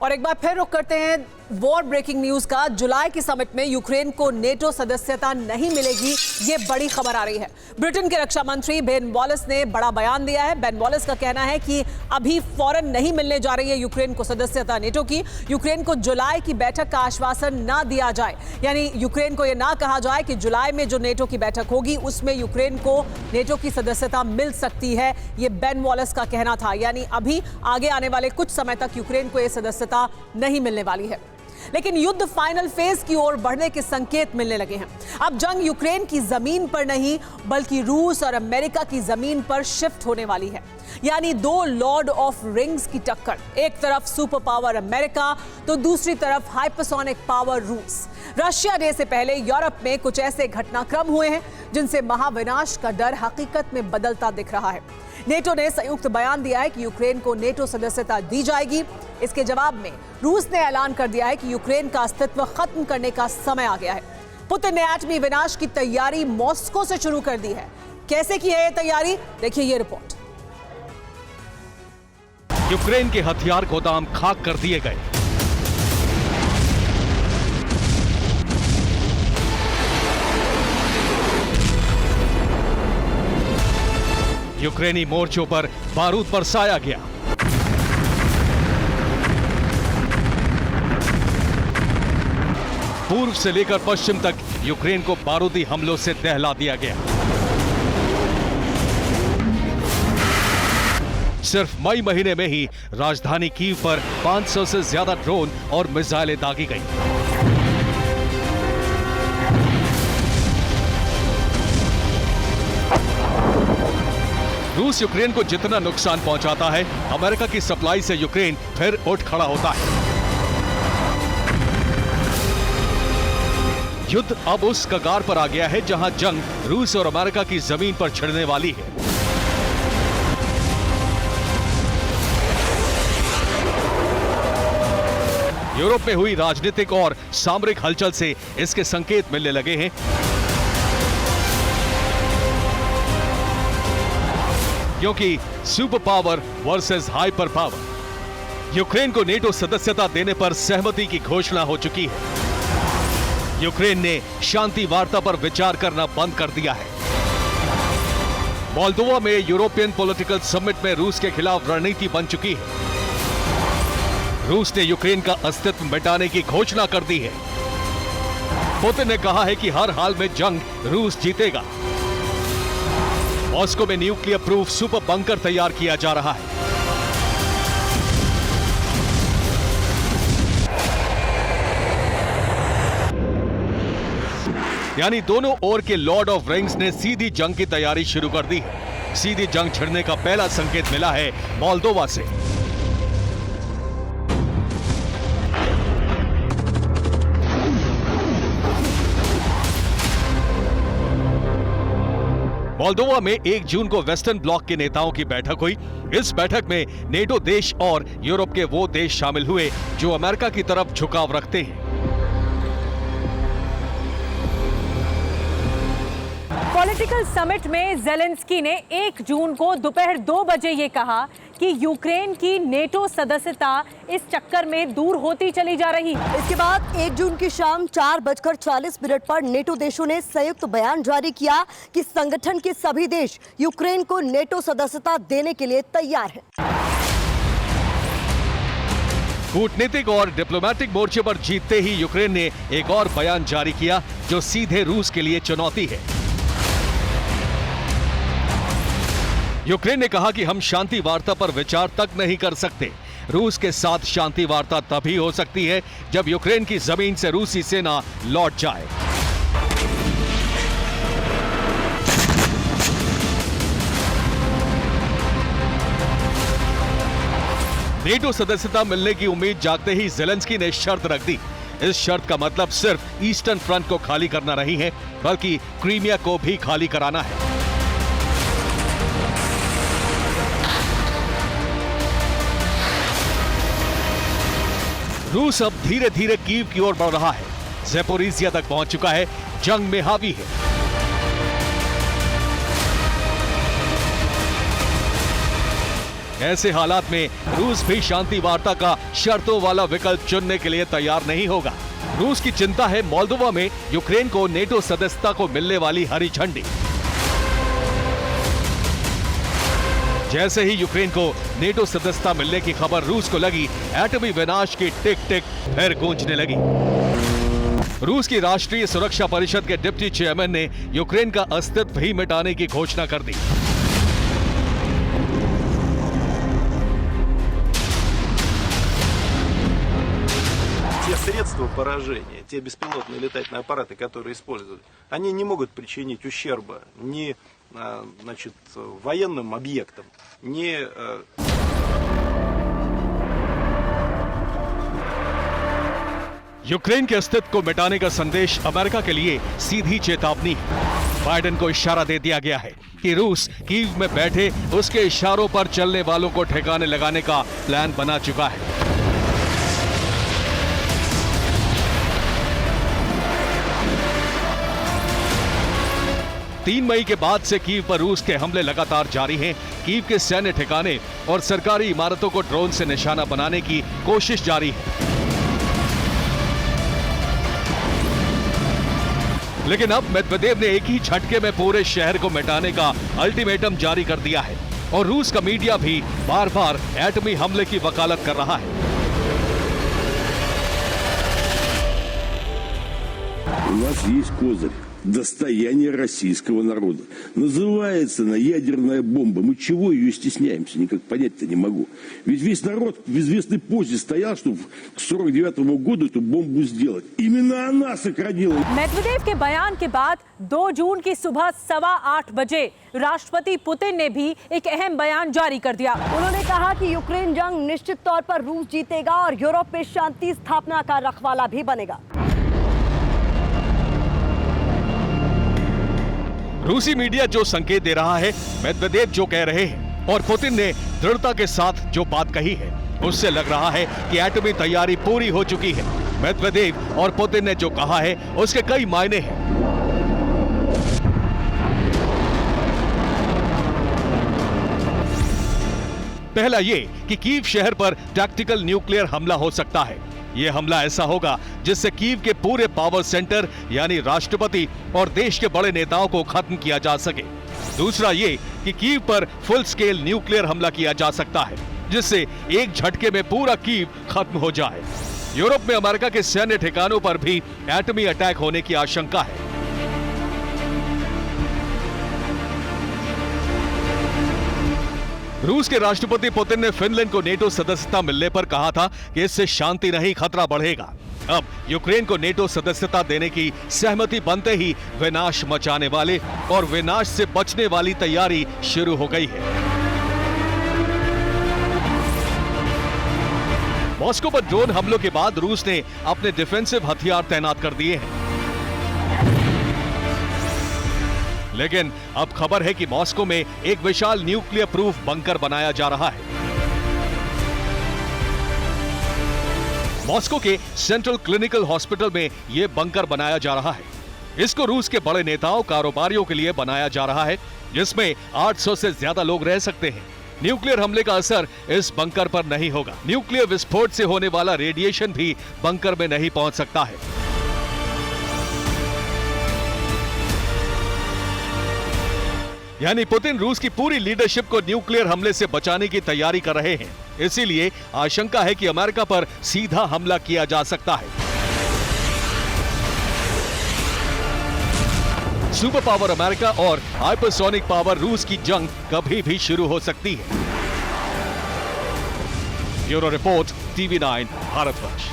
और एक बार फिर रुख करते हैं वॉर ब्रेकिंग न्यूज का। जुलाई की समिट में यूक्रेन को नेटो सदस्यता नहीं मिलेगी, ये बड़ी खबर आ रही है। ब्रिटेन के रक्षा मंत्री बेन वॉलेस ने बड़ा बयान दिया है। बेन वॉलेस का कहना है कि अभी फौरन नहीं मिलने जा रही है यूक्रेन को सदस्यता नेटो की। यूक्रेन को जुलाई की बैठक का आश्वासन ना दिया जाए, यानी यूक्रेन को यह ना कहा जाए कि जुलाई में जो नेटो की बैठक होगी उसमें यूक्रेन को नेटो की सदस्यता मिल सकती है। ये बेन वॉलेस का कहना था, यानी अभी आगे आने वाले कुछ समय तक यूक्रेन को यह सदस्यता नहीं मिलने वाली है। लेकिन युद्ध फाइनल फेज की ओर बढ़ने के संकेत मिलने लगे हैं। अब जंग यूक्रेन की जमीन पर नहीं बल्कि रूस और अमेरिका की जमीन पर शिफ्ट होने वाली है, यानी दो लॉर्ड ऑफ रिंग्स की टक्कर। एक तरफ सुपर पावर अमेरिका तो दूसरी तरफ हाइपरसोनिक पावर रूस। रशिया डे से पहले यूरोप में कुछ ऐसे घटनाक्रम हुए हैं जिनसे महाविनाश का डर हकीकत में बदलता दिख रहा है। नेटो ने संयुक्त बयान दिया है कि यूक्रेन को नेटो सदस्यता दी जाएगी। इसके जवाब में रूस ने ऐलान कर दिया है कि यूक्रेन का अस्तित्व खत्म करने का समय आ गया है। पुतिन ने एटमी विनाश की तैयारी मॉस्को से शुरू कर दी है। कैसे की है ये तैयारी, देखिए ये रिपोर्ट। यूक्रेन के हथियार गोदाम खाक कर दिए गए। यूक्रेनी मोर्चों पर बारूद बरसाया गया। पूर्व से लेकर पश्चिम तक यूक्रेन को बारूदी हमलों से दहला दिया गया। सिर्फ मई महीने में ही राजधानी कीव पर 500 से ज्यादा ड्रोन और मिसाइलें दागी गई। रूस यूक्रेन को जितना नुकसान पहुंचाता है, अमेरिका की सप्लाई से यूक्रेन फिर उठ खड़ा होता है। युद्ध अब उस कगार पर आ गया है जहां जंग रूस और अमेरिका की जमीन पर छिड़ने वाली है। यूरोप में हुई राजनीतिक और सामरिक हलचल से इसके संकेत मिलने लगे हैं। क्योंकि super power versus hyper power. Ukraine को नेटो सदस्यता देने पर सहमति की घोषणा हो चुकी है। यूक्रेन ने शांति वार्ता पर विचार करना बंद कर दिया है। मोल्दोवा में यूरोपियन पॉलिटिकल समिट में रूस के खिलाफ रणनीति बन चुकी है। रूस ने यूक्रेन का अस्तित्व मिटाने की घोषणा कर दी है। पुतिन ने कहा है कि हर हाल में जंग रूस जीतेगा। मॉस्को में न्यूक्लियर प्रूफ सुपर बंकर तैयार किया जा रहा है। यानी दोनों ओर के लॉर्ड ऑफ रिंग्स ने सीधी जंग की तैयारी शुरू कर दी है। सीधी जंग छिड़ने का पहला संकेत मिला है मोल्दोवा से। मोल्दोवा में 1 जून को वेस्टर्न ब्लॉक के नेताओं की बैठक हुई। इस बैठक में नेटो देश और यूरोप के वो देश शामिल हुए जो अमेरिका की तरफ झुकाव रखते हैं। पॉलिटिकल समिट में ज़ेलेंस्की ने 1 जून को दोपहर 2 बजे ये कहा कि यूक्रेन की नेटो सदस्यता इस चक्कर में दूर होती चली जा रही। इसके बाद 1 जून की शाम 4:40 पर नेटो देशों ने संयुक्त बयान जारी किया कि संगठन के सभी देश यूक्रेन को नेटो सदस्यता देने के लिए तैयार हैं। कूटनीतिक और डिप्लोमेटिक मोर्चे पर जीतते ही यूक्रेन ने एक और बयान जारी किया जो सीधे रूस के लिए चुनौती है। यूक्रेन ने कहा कि हम शांति वार्ता पर विचार तक नहीं कर सकते। रूस के साथ शांति वार्ता तभी हो सकती है जब यूक्रेन की जमीन से रूसी सेना लौट जाए। नेटो सदस्यता मिलने की उम्मीद जागते ही ज़ेलेंस्की ने शर्त रख दी। इस शर्त का मतलब सिर्फ ईस्टर्न फ्रंट को खाली करना नहीं है, बल्कि क्रीमिया को भी खाली कराना है। रूस अब धीरे धीरे कीव की ओर बढ़ रहा है। ज़ेपोरिजिया तक पहुंच चुका है, जंग में हावी है। ऐसे हालात में रूस भी शांति वार्ता का शर्तों वाला विकल्प चुनने के लिए तैयार नहीं होगा। रूस की चिंता है मोल्दोवा में यूक्रेन को नेटो सदस्यता को मिलने वाली हरी झंडी। जैसे ही यूक्रेन को नेटो सदस्यता मिलने की खबर रूस को लगी, एटमी विनाश की टिक टिक फिर गूंजने लगी। रूस की राष्ट्रीय सुरक्षा परिषद के डिप्टी चेयरमैन ने यूक्रेन का अस्तित्व ही मिटाने की घोषणा कर दी। Те средства поражения, те беспилотные летательные аппараты, которые используют, они не могут причинить ущерба ни значит, военным объектам, ни यूक्रेन के अस्तित्व को मिटाने का संदेश अमेरिका के लिए सीधी चेतावनी है। बाइडेन को इशारा दे दिया गया है कि रूस कीव में बैठे उसके इशारों पर चलने वालों को ठिकाने लगाने का प्लान बना चुका है। 3 मई के बाद से कीव पर रूस के हमले लगातार जारी हैं। कीव के सैन्य ठिकाने और सरकारी इमारतों को ड्रोन से निशाना बनाने की कोशिश जारी है। लेकिन अब मेदवेदेव ने एक ही झटके में पूरे शहर को मिटाने का अल्टीमेटम जारी कर दिया है और रूस का मीडिया भी बार-बार एटमी हमले की वकालत कर रहा है। У нас есть козырь. Достояние российского народа. Называется она ядерная бомба. Мы чего ее стесняемся? Никак понять-то не могу. Ведь весь народ в известной позе стоял, чтобы к 49-му году эту бомбу сделать. Именно она сохранила. मेदवेदेव के बयान के बाद 2 जून की सुबह 8:15 बजे राष्ट्रपति पुतिन ने भी एक अहम बयान जारी कर दिया। उन्होंने कहा कि यूक्रेन जंग निश्चित तौर पर रूस जीतेगा और यूरोप में शांति स्थापना का रखवाला भी बनेगा। रूसी मीडिया जो संकेत दे रहा है, मेदवेदेव जो कह रहे हैं और पुतिन ने दृढ़ता के साथ जो बात कही है, उससे लग रहा है कि एटमी तैयारी पूरी हो चुकी है। मेदवेदेव और पुतिन ने जो कहा है उसके कई मायने हैं। पहला ये कि कीव शहर पर टैक्टिकल न्यूक्लियर हमला हो सकता है। यह हमला ऐसा होगा जिससे कीव के पूरे पावर सेंटर यानी राष्ट्रपति और देश के बड़े नेताओं को खत्म किया जा सके। दूसरा ये कि कीव पर फुल स्केल न्यूक्लियर हमला किया जा सकता है जिससे एक झटके में पूरा कीव खत्म हो जाए। यूरोप में अमेरिका के सैन्य ठिकानों पर भी एटमी अटैक होने की आशंका है। रूस के राष्ट्रपति पुतिन ने फिनलैंड को नेटो सदस्यता मिलने पर कहा था कि इससे शांति नहीं खतरा बढ़ेगा। अब यूक्रेन को नेटो सदस्यता देने की सहमति बनते ही विनाश मचाने वाले और विनाश से बचने वाली तैयारी शुरू हो गई है। मॉस्को पर ड्रोन हमलों के बाद रूस ने अपने डिफेंसिव हथियार तैनात कर दिए हैं। लेकिन अब खबर है कि मॉस्को में एक विशाल न्यूक्लियर प्रूफ बंकर बनाया जा रहा है। मॉस्को के सेंट्रल क्लिनिकल हॉस्पिटल में यह बंकर बनाया जा रहा है। इसको रूस के बड़े नेताओं, कारोबारियों के लिए बनाया जा रहा है, जिसमें 800 से ज्यादा लोग रह सकते हैं। न्यूक्लियर हमले का असर इस बंकर पर नहीं होगा। न्यूक्लियर विस्फोट से होने वाला रेडिएशन भी बंकर में नहीं पहुंच सकता है। यानी पुतिन रूस की पूरी लीडरशिप को न्यूक्लियर हमले से बचाने की तैयारी कर रहे हैं। इसीलिए आशंका है कि अमेरिका पर सीधा हमला किया जा सकता है। सुपर पावर अमेरिका और हाइपरसोनिक पावर रूस की जंग कभी भी शुरू हो सकती है। Bureau report, TV9 Bharatvarsh.